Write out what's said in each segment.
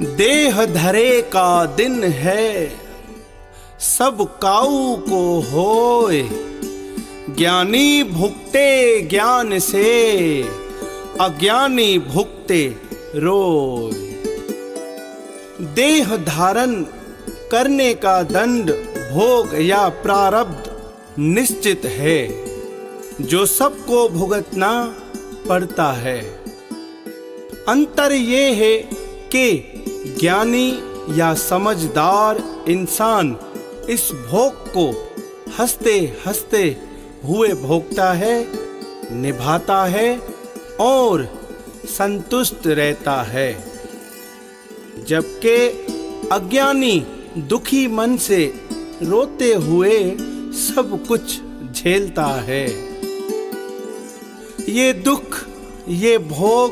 देह धरे का दिन है, सब काऊ को होए। ज्ञानी भुगते ज्ञान से, अज्ञानी भुगते रोए। देह धारण करने का दंड भोग या प्रारब्ध निश्चित है, जो सबको भुगतना पड़ता है। अंतर ये है कि ज्ञानी या समझदार इंसान इस भोग को हंसते हंसते हुए भोगता है, निभाता है और संतुष्ट रहता है, जबकि अज्ञानी दुखी मन से रोते हुए सब कुछ झेलता है। ये दुख, ये भोग,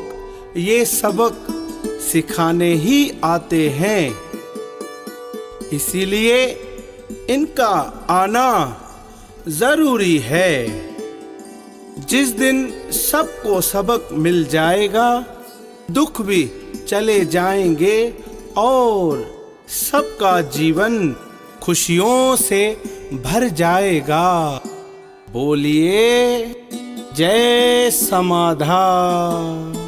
ये सबक सिखाने ही आते हैं, इसीलिए इनका आना जरूरी है। जिस दिन सबको सबक मिल जाएगा, दुख भी चले जाएंगे और सबका जीवन खुशियों से भर जाएगा। बोलिए जय समाधान।